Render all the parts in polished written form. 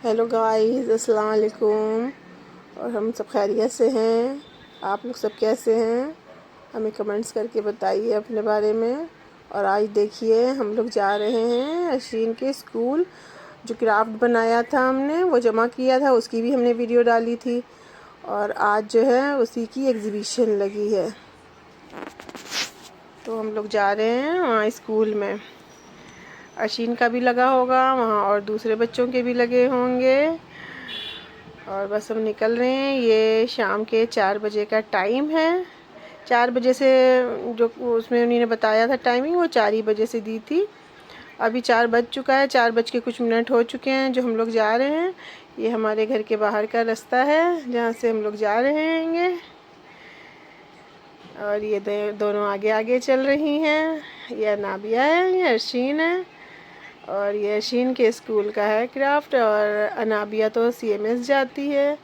Hello guys, अस्सलाम वालेकुम। और हम सब खैरियत से हैं। आप लोग सब कैसे हैं? हमें कमेंट्स करके बताइए अपने बारे में। और आज देखिए हम लोग जा रहे हैं अशीन के स्कूल। जो क्राफ्ट बनाया था हमने वो जमा किया था, उसकी भी हमने वीडियो डाली थी। और आज जो है उसी की एग्ज़िबिशन लगी है, तो हम लोग जा रहे हैं वहाँ स्कूल में। अशीन का भी लगा होगा वहाँ और दूसरे बच्चों के भी लगे होंगे। और बस हम निकल रहे हैं। ये शाम के 4 बजे का टाइम है। 4 बजे से जो उसमें उन्होंने बताया था टाइमिंग, वो 4 ही बजे से दी थी। अभी 4 बज चुका है, 4 बज के कुछ मिनट हो चुके हैं जो हम लोग जा रहे हैं। ये हमारे घर के बाहर का रास्ता है जहाँ से हम लोग जा रहे हैं। और ये दोनों आगे आगे चल रही हैं। ये नाबिया है, ये अशीन है। और ये अशीन के स्कूल का है क्राफ्ट, और अनाबिया तो CMS जाती है।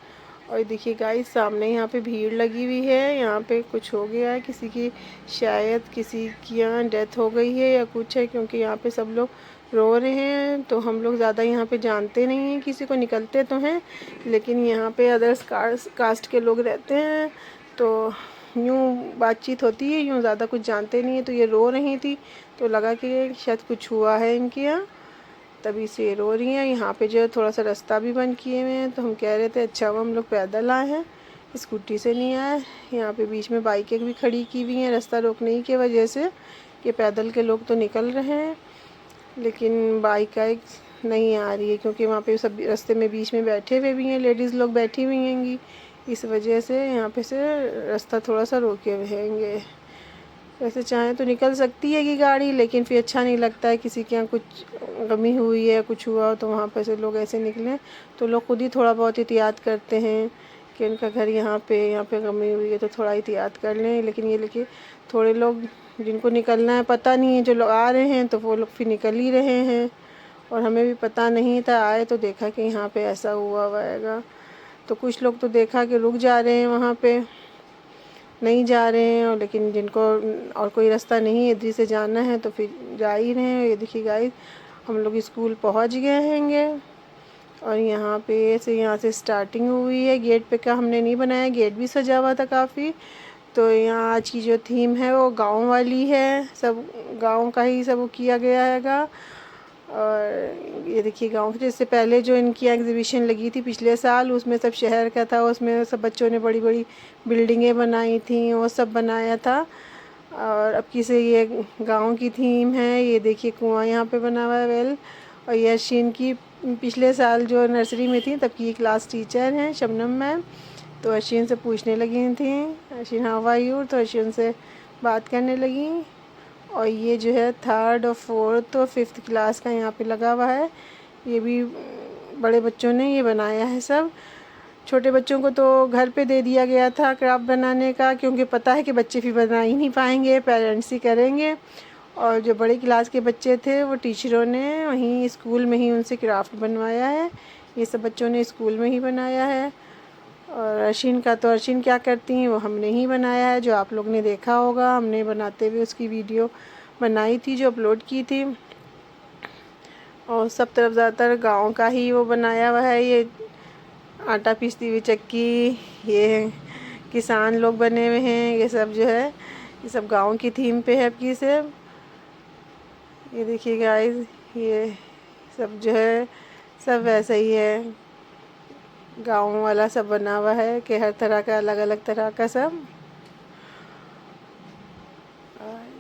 और देखिए गाइस, सामने यहाँ पे भीड़ लगी हुई है। यहाँ पे कुछ हो गया है, किसी की शायद किसी की यहाँ डेथ हो गई है या कुछ है, क्योंकि यहाँ पे सब लोग रो रहे हैं। तो हम लोग ज़्यादा यहाँ पे जानते नहीं हैं, किसी को निकलते तो हैं लेकिन यहाँ पे अदर्स कास्ट के लोग रहते हैं, तो यूँ बातचीत होती है, यूँ ज़्यादा कुछ जानते नहीं है। तो ये रो रही थी, तो लगा कि शायद कुछ हुआ है इनके यहाँ, तभी से रो रही हैं। यहाँ पे जो है थोड़ा सा रास्ता भी बंद किए हुए हैं, तो हम कह रहे थे अच्छा वो हम लोग पैदल आए हैं, स्कूटी से नहीं आए। यहाँ पे बीच में बाइकें भी खड़ी की हुई हैं रास्ता रोकने की वजह से, कि पैदल के लोग तो निकल रहे हैं लेकिन बाइक नहीं आ रही है, क्योंकि वहाँ पे सब रास्ते में बीच में बैठे हुए भी हैं, लेडीज़ लोग बैठी हुई हैंगी। इस वजह से यहाँ पे से रास्ता थोड़ा सा रोके हुए हैंगे। वैसे चाहें तो निकल सकती है कि गाड़ी, लेकिन फिर अच्छा नहीं लगता है किसी के यहाँ कुछ गमी हुई है, कुछ हुआ हो तो वहाँ पर से लोग ऐसे निकलें। तो लोग खुद ही थोड़ा बहुत एहतियात करते हैं कि उनका घर यहाँ पे गमी हुई है तो थोड़ा एहतियात कर लें। लेकिन ये लेके थोड़े लोग जिनको निकलना है पता नहीं है, जो लोग आ रहे हैं तो वो लोग फिर निकल ही रहे हैं। और हमें भी पता नहीं था, आए तो देखा कि यहाँ पे ऐसा हुआ है। तो कुछ लोग तो देखा कि रुक जा रहे हैं, वहाँ पे नहीं जा रहे हैं। और लेकिन जिनको और कोई रास्ता नहीं है, इधर से जाना है तो फिर जा ही रहे हैं। ये देखिए गाइस, हम लोग स्कूल पहुंच गए हैंगे। और यहाँ से स्टार्टिंग हुई है। गेट पे का हमने नहीं बनाया, गेट भी सजा हुआ था काफ़ी। तो यहाँ आज की जो थीम है वो गांव वाली है, सब गांव का ही सब किया गया हैगा। और ये देखिए गांव के, जैसे पहले जो इनकी एग्जीबिशन लगी थी पिछले साल, उसमें सब शहर का था, उसमें सब बच्चों ने बड़ी बड़ी बिल्डिंगें बनाई थी, वो सब बनाया था। और अब की से ये गांव की थीम है। ये देखिए कुआं यहाँ पे बना हुआ है, वेल। और ये अशीन की पिछले साल जो नर्सरी में थी तब की क्लास टीचर हैं, शबनम मैम। तो अशीन से पूछने लगी थी, अशीन हाउ आर यू, तो अशीन से बात करने लगी। और ये जो है 3rd और 4th और 5th क्लास का यहाँ पे लगा हुआ है। ये भी बड़े बच्चों ने ये बनाया है सब। छोटे बच्चों को तो घर पे दे दिया गया था क्राफ्ट बनाने का, क्योंकि पता है कि बच्चे फिर बना ही नहीं पाएंगे, पेरेंट्स ही करेंगे। और जो बड़ी क्लास के बच्चे थे वो टीचरों ने वहीं स्कूल में ही उनसे क्राफ्ट बनवाया है। ये सब बच्चों ने स्कूल में ही बनाया है। और अशीन का तो अशीन क्या करती हैं वो हमने ही बनाया है, जो आप लोग ने देखा होगा, हमने बनाते हुए उसकी वीडियो बनाई थी जो अपलोड की थी। और सब तरफ ज़्यादातर गांव का ही वो बनाया हुआ है। ये आटा पीसती हुई चक्की, ये किसान लोग बने हुए हैं, ये सब जो है ये सब गांव की थीम पे है आपकी सब। ये देखिए गाइस, ये सब जो है सब वैसा ही है, गांव वाला सब बना हुआ है कि हर तरह का अलग अलग तरह का सब।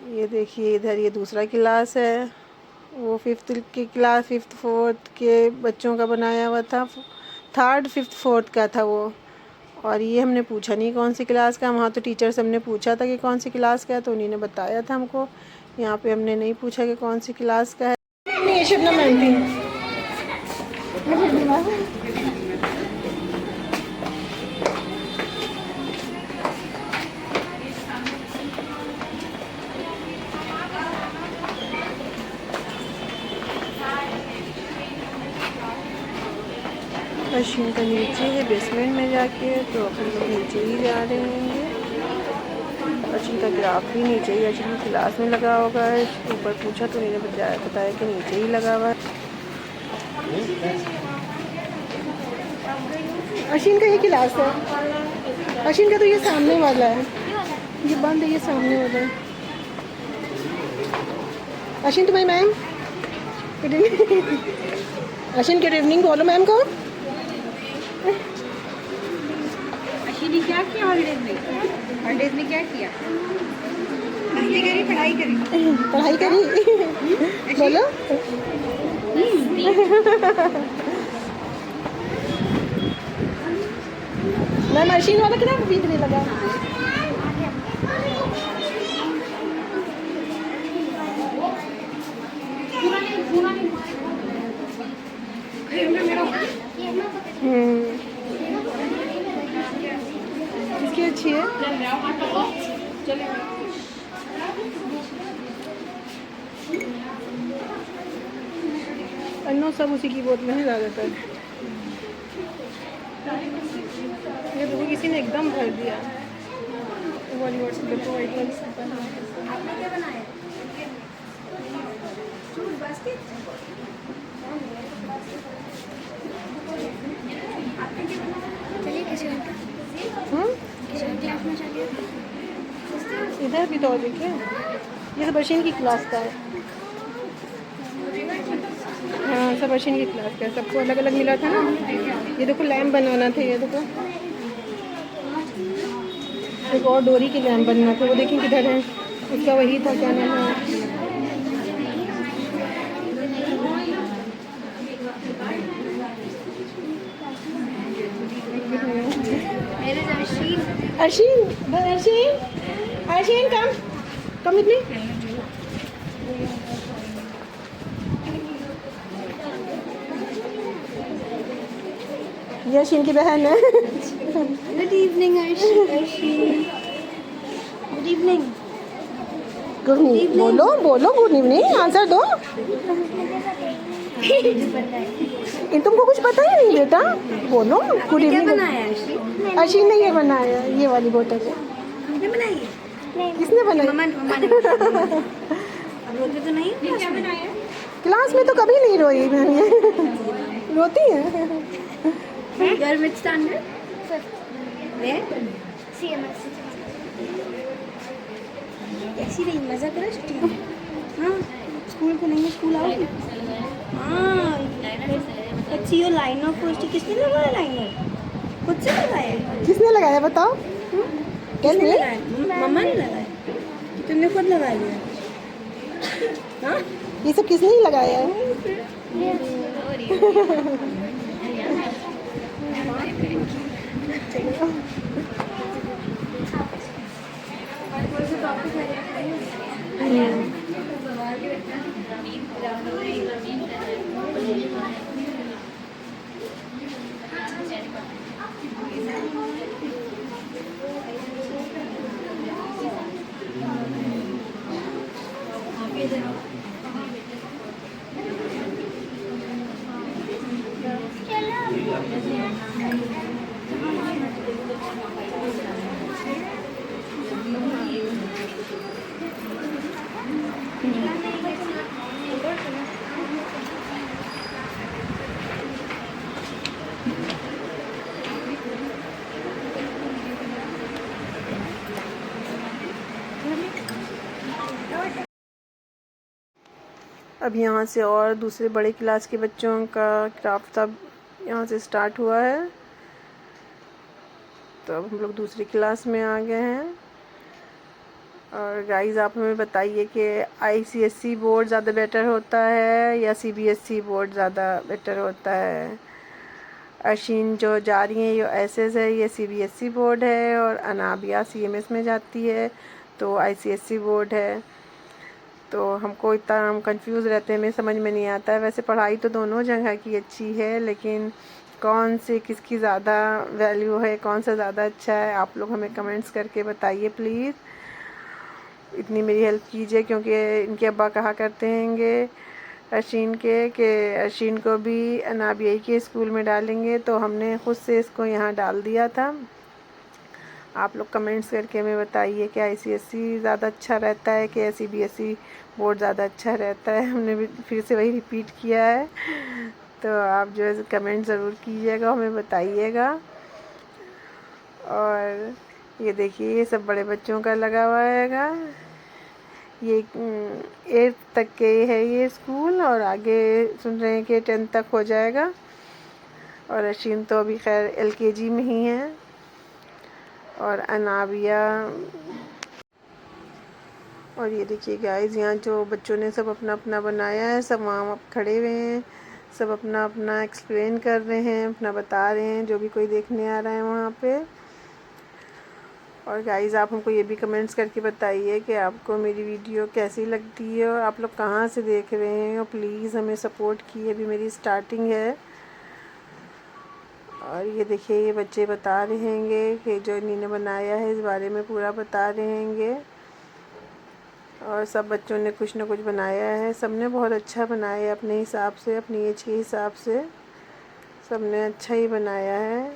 ये देखिए इधर ये दूसरा क्लास है, वो 5th की क्लास 5th 4th के बच्चों का बनाया हुआ था। 3rd 5th 4th का था वो। और ये हमने पूछा नहीं कौन सी क्लास का, वहाँ तो टीचर से हमने पूछा था कि कौन सी क्लास का है, तो उन्हीं ने बताया था हमको। यहाँ पे हमने नहीं पूछा कि कौन सी क्लास का है। नहीं, शबनम मैम थी। अशीन का नीचे है बेसमेंट में जाके, तो अपन लोग नीचे ही जा रहे हैं। अशीन का ग्राफ भी नीचे ही अशीन की क्लास में लगा होगा। ऊपर पूछा तो उन्होंने बताया कि नीचे ही लगा हुआ है। अशीन का ये क्लास है। अशीन का तो ये सामने वाला है, ये बंद है, ये सामने वाला है। अशीन तुम्हारी मैम, गुड इवनिंग। अशीन गुड इवनिंग बोलो मैम को। अशीन ने क्या किया हॉलीडेज में? हॉलीडेज में क्या किया? मस्ती करी, पढ़ाई करी? पढ़ाई करी बोलो। मैम अशीन वाला कितना बिकने लगा? किसकी अच्छी है? अन्नो सब उसी की बोतल में ज़्यादातर। ये देखो किसी ने एकदम भर दिया। वाली व्हाट्सएप वाइट वाली। आपने क्या बनाया? चलिए इधर भी तो देखिए, ये सब अशीन की क्लास का है। हाँ सब अशीन की क्लास का है, सबको अलग अलग मिला था ना। ये देखो लैम्प बनाना था, ये देखो एक और डोरी के लैम्प बनना था, वो देखिए किधर है, उसका वही था, क्या नाम है। अशीन, अशीन, अशीन कम विथ मी। ये अशीन की बहन है। गुड इवनिंग अशीन। Good evening. गुड इवनिंग बोलो, बोलो गुड इवनिंग, आंसर दो। ये तुमको कुछ पता ही नहीं बेटा, बोलो गुड इवनिंग। अशीन ने ये बनाया, ये वाली बोतल है। किसने बनाई? मम्मा ने। रोते तो नहीं? क्या बनाया? क्लास में तो कभी नहीं रोई मैम, ये रोती है। You're which standard? Where? CMS. ऐसी नहीं मजा करो छुट्टी में। हाँ स्कूल को नहीं है, स्कूल आओ। हाँ अच्छी यो लाइनर फर्स्ट किसने लगाया? लाइनर खुद से लगाया? किसने लगाया बताओ? किसने लगाया? मम्मा ने लगाया, तुमने खुद लगा लिया? हाँ ये सब किसने ही लगाया है? अब यहाँ से और दूसरे बड़े क्लास के बच्चों का क्राफ्ट अब यहाँ से स्टार्ट हुआ है, तो अब हम लोग दूसरी क्लास में आ गए हैं। और गाइस आप हमें बताइए कि आईसीएसई बोर्ड ज़्यादा बेटर होता है या सीबीएसई बोर्ड ज़्यादा बेटर होता है। अशीन जो जा रही है ये एसएस है, ये सीबीएसई बोर्ड है, और अनाबिया सीएमएस में जाती है तो आईसीएसई बोर्ड है। तो हमको इतना हम कंफ्यूज रहते हैं, हमें समझ में नहीं आता है। वैसे पढ़ाई तो दोनों जगह की अच्छी है, लेकिन कौन से किसकी ज़्यादा वैल्यू है, कौन सा ज़्यादा अच्छा है, आप लोग हमें कमेंट्स करके बताइए प्लीज़। इतनी मेरी हेल्प कीजिए, क्योंकि इनके अब्बा कहा करते हैंगे अशीन के कि अशीन को भी अनाबिया के स्कूल में डालेंगे, तो हमने ख़ुद से इसको यहाँ डाल दिया था। आप लोग कमेंट्स करके हमें बताइए कि आईसीएसई ज़्यादा अच्छा रहता है कि सीबीएसई बोर्ड ज़्यादा अच्छा रहता है। हमने भी फिर से वही रिपीट किया है, तो आप जो है कमेंट ज़रूर कीजिएगा, हमें बताइएगा। और ये देखिए ये सब बड़े बच्चों का लगा हुआ हैगा। ये 8th तक के है ये स्कूल, और आगे सुन रहे हैं कि 10th तक हो जाएगा। और अशीन तो अभी खैर LKG में ही है। और अनाबिया, और ये देखिए गाइस यहाँ जो बच्चों ने सब अपना अपना बनाया है, सब वहाँ खड़े हुए हैं, सब अपना अपना एक्सप्लेन कर रहे हैं, अपना बता रहे हैं, जो भी कोई देखने आ रहा है वहाँ पे। और गाइस आप हमको ये भी कमेंट्स करके बताइए कि आपको मेरी वीडियो कैसी लगती है और आप लोग कहाँ से देख रहे हैं, और प्लीज़ हमें सपोर्ट कीजिए, अभी मेरी स्टार्टिंग है। और ये देखिए ये बच्चे बता रहे हैंगे कि जो इन्होंने बनाया है इस बारे में पूरा बता रहे हैंगे। और सब बच्चों ने कुछ ना कुछ बनाया है, सब ने बहुत अच्छा बनाया है अपने हिसाब से, अपनी एज के हिसाब से सब ने अच्छा ही बनाया है।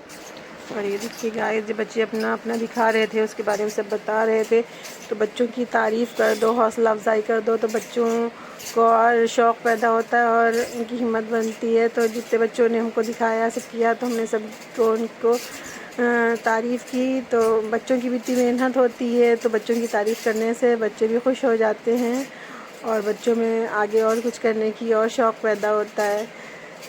और ये देखिए गाइस जो बच्चे अपना अपना दिखा रहे थे उसके बारे में सब बता रहे थे। तो बच्चों की तारीफ़ कर दो, हौसला अफजाई कर दो, तो बच्चों को और शौक़ पैदा होता है और उनकी हिम्मत बनती है। तो जितने बच्चों ने हमको दिखाया सब किया, तो हमने सबको उनको तारीफ़ की। तो बच्चों की भी इतनी मेहनत होती है, तो बच्चों की तारीफ़ करने से बच्चे भी खुश हो जाते हैं और बच्चों में आगे और कुछ करने की और शौक़ पैदा होता है।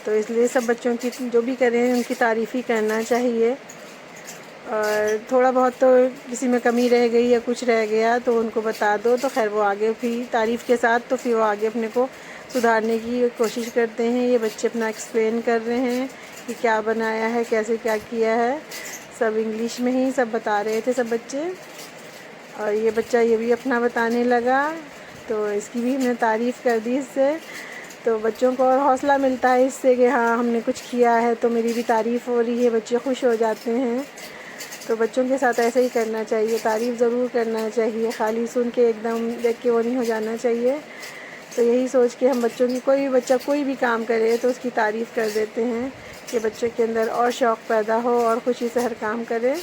तो इसलिए सब बच्चों की जो भी करें उनकी तारीफ़ ही करना चाहिए। और थोड़ा बहुत तो किसी में कमी रह गई या कुछ रह गया तो उनको बता दो, तो खैर वो आगे फिर तारीफ़ के साथ तो फिर वो आगे अपने को सुधारने की कोशिश करते हैं। ये बच्चे अपना एक्सप्लेन कर रहे हैं कि क्या बनाया है, कैसे क्या किया है, सब इंग्लिश में ही सब बता रहे थे सब बच्चे। और ये बच्चा ये भी अपना बताने लगा, तो इसकी भी हमने तारीफ़ कर दी इससे। तो बच्चों को और हौसला मिलता है इससे कि हाँ हमने कुछ किया है तो मेरी भी तारीफ़ हो रही है, बच्चे खुश हो जाते हैं। तो बच्चों के साथ ऐसे ही करना चाहिए, तारीफ़ ज़रूर करना चाहिए, खाली सुन के एकदम देख के वो नहीं हो जाना चाहिए। तो यही सोच के हम बच्चों की, कोई भी बच्चा कोई भी काम करे तो उसकी तारीफ़ कर देते हैं कि बच्चे के अंदर और शौक़ पैदा हो और खुशी से हर काम करे।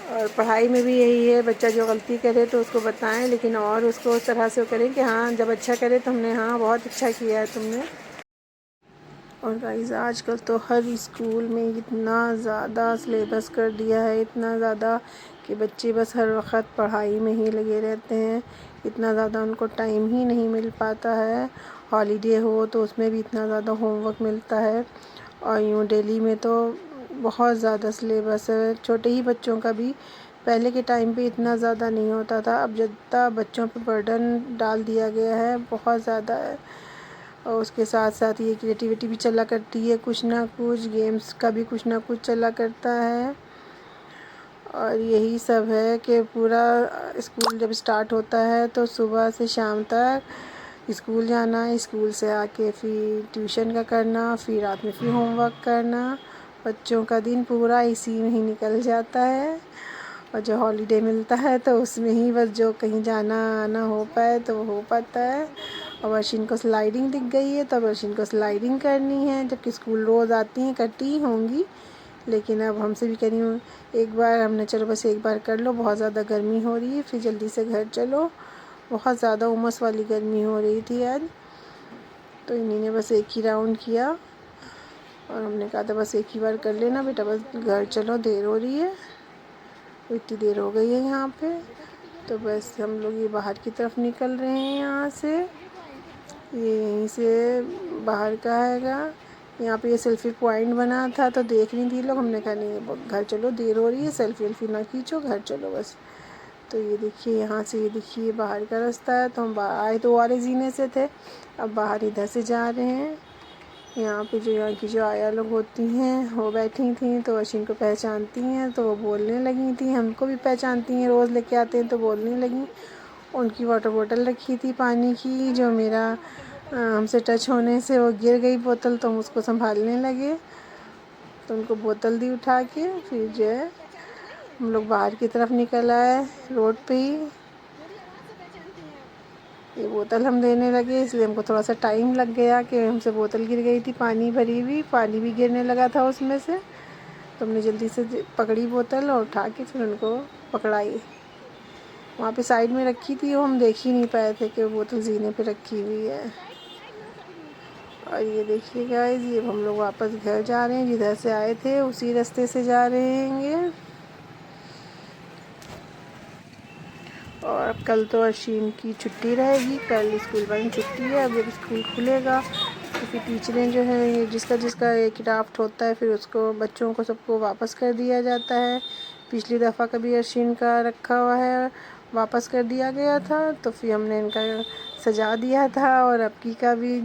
और पढ़ाई में भी यही है, बच्चा जो गलती करे तो उसको बताएं, लेकिन और उसको उस तरह से करें कि हाँ जब अच्छा करे तो हमने हाँ बहुत अच्छा किया है तुमने। और गाइस आजकल तो हर स्कूल में इतना ज़्यादा सिलेबस कर दिया है, इतना ज़्यादा कि बच्चे बस हर वक्त पढ़ाई में ही लगे रहते हैं, इतना ज़्यादा उनको टाइम ही नहीं मिल पाता है। हॉलीडे हो तो उसमें भी इतना ज़्यादा होमवर्क मिलता है, और यूँ डेली में तो बहुत ज़्यादा सिलेबस है। छोटे ही बच्चों का भी पहले के टाइम पे इतना ज़्यादा नहीं होता था, अब जितना बच्चों पे बर्डन डाल दिया गया है बहुत ज़्यादा है। और उसके साथ साथ ये क्रिएटिविटी भी चला करती है, कुछ ना कुछ गेम्स का भी कुछ ना कुछ चला करता है। और यही सब है कि पूरा स्कूल जब स्टार्ट होता है तो सुबह से शाम तक स्कूल जाना, स्कूल से आके फिर ट्यूशन का करना, फिर रात में फिर होमवर्क करना, बच्चों का दिन पूरा इसी में ही निकल जाता है। और जो हॉलीडे मिलता है तो उसमें ही बस जो कहीं जाना आना हो पाए तो हो पाता है। और वर्षिन को स्लाइडिंग दिख गई है तो वर्षिन को स्लाइडिंग करनी है, जबकि स्कूल रोज़ आती हैं करती ही होंगी, लेकिन अब हमसे भी करी एक बार हमने चलो बस एक बार कर लो, बहुत ज़्यादा गर्मी हो रही है, फिर जल्दी से घर चलो, बहुत ज़्यादा उमस वाली गर्मी हो रही थी आज। तो इन्हीं ने बस एक ही राउंड किया और हमने कहा था बस एक ही बार कर लेना बेटा, बस घर चलो, देर हो रही है, इतनी देर हो गई है यहाँ पे। तो बस हम लोग ये बाहर की तरफ निकल रहे हैं यहाँ से, ये यहीं से बाहर का हैगा। यहाँ पे ये सेल्फ़ी पॉइंट बना था तो देख रही थी लोग, हमने कहा नहीं घर चलो, देर हो रही है, सेल्फ़ी वेल्फ़ी ना खींचो, घर चलो बस। तो ये देखिए यहाँ से, ये देखिए बाहर का रास्ता है। तो हम आए तो वाले जीने से थे, अब बाहर इधर से जा रहे हैं। यहाँ पे जो यहाँ की जो आया लोग होती हैं वो बैठी थी, तो अशीन को पहचानती हैं तो वो बोलने लगी थी, हमको भी पहचानती हैं, रोज़ लेके आते हैं तो बोलने लगी। उनकी वाटर बोतल रखी थी पानी की, जो मेरा हमसे टच होने से वो गिर गई बोतल, तो हम उसको संभालने लगे, तो उनको बोतल दी उठा के। फिर जो है हम लोग बाहर की तरफ निकल आए रोड पे ही, ये बोतल हम देने लगे, इसलिए हमको थोड़ा सा टाइम लग गया कि हमसे बोतल गिर गई थी पानी भरी हुई, पानी भी गिरने लगा था उसमें से। तो हमने जल्दी से पकड़ी बोतल और उठा के फिर उनको पकड़ाई। वहाँ पे साइड में रखी थी, वो हम देख ही नहीं पाए थे कि वो बोतल जीने पे रखी हुई है। और ये देखिए गाइस, ये हम लोग वापस घर जा रहे हैं, जिधर से आए थे उसी रास्ते से जा रहे हैं। और कल तो अशीम की छुट्टी रहेगी, कल स्कूल बंद छुट्टी है। अब जब स्कूल खुलेगा तो फिर टीचरें जो है, जिसका जिसका एक ड्राफ्ट होता है फिर उसको बच्चों को सबको वापस कर दिया जाता है। पिछली दफ़ा कभी अशीम का रखा हुआ है, वापस कर दिया गया था, तो फिर हमने इनका सजा दिया था। और अब की का भी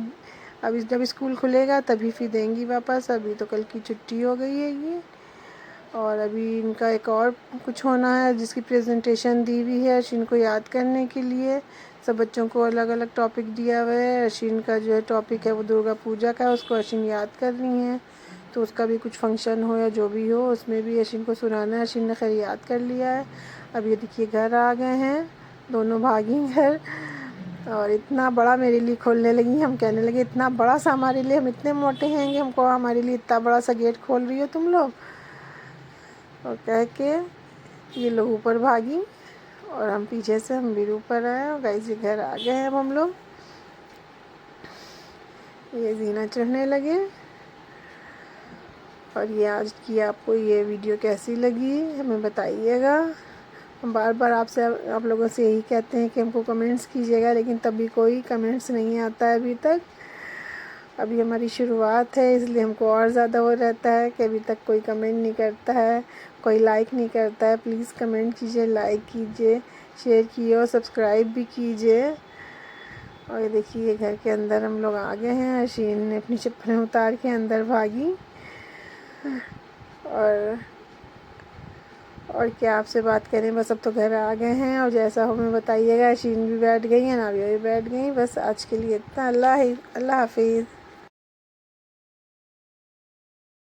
अभी जब स्कूल खुलेगा तभी फिर देंगी वापस। अभी तो कल की छुट्टी हो गई है ये। और अभी इनका एक और कुछ होना है, जिसकी प्रेजेंटेशन दी हुई है अशीन को याद करने के लिए। सब बच्चों को अलग अलग टॉपिक दिया हुआ है। अशीन का जो है टॉपिक है वो दुर्गा पूजा का है, उसको अशीन याद करनी है। तो उसका भी कुछ फंक्शन हो या जो भी हो, उसमें भी अशीन को सुनाना है। अशीन ने खैर याद कर लिया है। अब ये देखिए घर आ गए हैं, दोनों भागी घर। और इतना बड़ा मेरे लिए खोलने लगी। हम कहने लगे इतना बड़ा सा हमारे लिए, हम इतने मोटे हैं कि हमको हमारे लिए इतना बड़ा सा गेट खोल रही हो तुम लोग। और कह के ये लोग ऊपर भागी और हम पीछे से हम भी ऊपर आए। और गाइस ये घर आ गए हैं अब हम लोग। ये जीना चढ़ने लगे। और ये आज की आपको ये वीडियो कैसी लगी हमें बताइएगा। हम बार बार आपसे आप लोगों से यही कहते हैं कि हमको कमेंट्स कीजिएगा, लेकिन तभी कोई कमेंट्स नहीं आता है अभी तक। अभी हमारी शुरुआत है, इसलिए हमको और ज़्यादा वो रहता है कि अभी तक कोई कमेंट नहीं करता है, कोई लाइक नहीं करता है। प्लीज़ कमेंट कीजिए, लाइक कीजिए, शेयर कीजिए और सब्सक्राइब भी कीजिए। और ये देखिए घर के अंदर हम लोग आ गए हैं। अशीन ने अपनी चप्पलें उतार के अंदर भागी। और क्या आपसे बात करें, बस अब तो घर आ गए हैं। और जैसा हमें बताइएगा। अशीन भी बैठ गई है, नाबिया भी बैठ गई। बस आज के लिए इतना। अल्लाह हाफिज़।